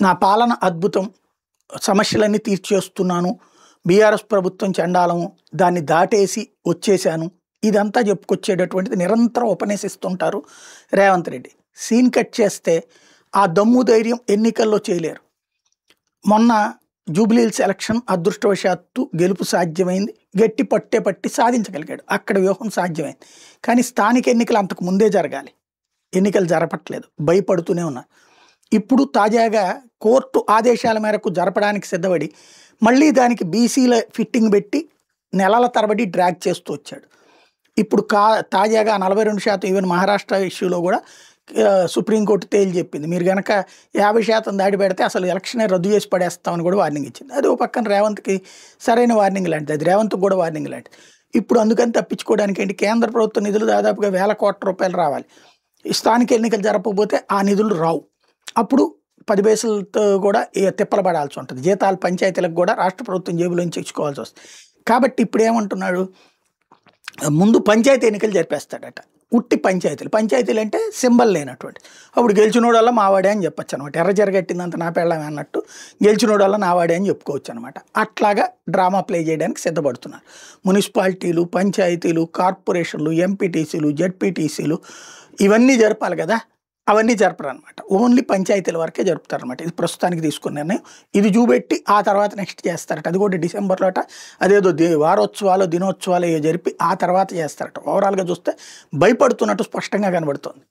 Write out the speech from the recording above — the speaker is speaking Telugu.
నా పాలన అద్భుతం, సమస్యలన్నీ తీర్చేస్తున్నాను, బీఆర్ఎస్ ప్రభుత్వం చండాలము, దాన్ని దాటేసి వచ్చేసాను, ఇదంతా చెప్పుకొచ్చేటటువంటిది నిరంతరం ఉపన్యసిస్తుంటారు రేవంత్ రెడ్డి. సీన్ కట్ చేస్తే ఆ దమ్ము ధైర్యం ఎన్నికల్లో చేయలేరు. మొన్న జూబ్లీహిల్స్ ఎలక్షన్ అదృష్టవశాత్తు గెలుపు సాధ్యమైంది, గట్టి పట్టి సాధించగలిగాడు, అక్కడ వ్యూహం సాధ్యమైంది. కానీ స్థానిక ఎన్నికలు అంతకు ముందే జరగాలి, ఎన్నికలు జరపట్లేదు, భయపడుతూనే ఉన్నారు. ఇప్పుడు తాజాగా కోర్టు ఆదేశాల మేరకు జరపడానికి సిద్ధపడి మళ్ళీ దానికి బీసీల ఫిట్టింగ్ పెట్టి నెలల తరబడి డ్రాగ్ చేస్తూ వచ్చాడు. ఇప్పుడు తాజాగా 42% ఈవెన్ మహారాష్ట్ర ఇష్యూలో కూడా సుప్రీంకోర్టు తేల్చి చెప్పింది, మీరు కనుక 50% దాడి పెడితే అసలు ఎలక్షనే రద్దు చేసి పడేస్తామని కూడా వార్నింగ్ ఇచ్చింది. అది ఒక పక్కన రేవంత్కి సరైన వార్నింగ్ లాంటిది, అది రేవంత్కి కూడా వార్నింగ్ లాంటిది. ఇప్పుడు అందుకని తప్పించుకోవడానికి ఏంటి, కేంద్ర ప్రభుత్వ నిధులు దాదాపుగా 1000 కోట్ల రూపాయలు రావాలి, స్థానిక ఎన్నికలు జరపకపోతే ఆ నిధులు రావు. అప్పుడు 10 పైసలతో కూడా తిప్పలు పడాల్సి ఉంటుంది, జీతాలు పంచాయతీలకు కూడా రాష్ట్ర ప్రభుత్వం జేబులోంచి ఇచ్చుకోవాల్సి వస్తుంది. కాబట్టి ఇప్పుడు ఏమంటున్నాడు, ముందు పంచాయతీ ఎన్నికలు జరిపేస్తాడట. ఉట్టి పంచాయతీలు అంటే సింబల్ లేనటువంటి, అప్పుడు గెలిచినోడల్లా మావాడే అని చెప్పొచ్చు అనమాట. ఎర్ర జరగట్టిందంత నా పెళ్ళమే అన్నట్టు గెలిచినోడల్లా నావాడే అని చెప్పుకోవచ్చు అనమాట. అట్లాగా డ్రామా ప్లే చేయడానికి సిద్ధపడుతున్నారు. మున్సిపాలిటీలు, పంచాయతీలు, కార్పొరేషన్లు, ఎంపీటీసీలు, జెడ్పీటీసీలు ఇవన్నీ జరపాలి కదా, అవన్నీ జరపరు అనమాట. ఓన్లీ పంచాయతీల వరకే జరుపుతారనమాట. ఇది ప్రస్తుతానికి తీసుకున్న నిర్ణయం. ఇది చూపెట్టి ఆ తర్వాత నెక్స్ట్ చేస్తారట. అది కూడా డిసెంబర్లో అట, అదేదో వారోత్సవాలు దినోత్సవాలు జరిపి ఆ తర్వాత చేస్తారట. ఓవరాల్గా చూస్తే భయపడుతున్నట్టు స్పష్టంగా కనబడుతుంది.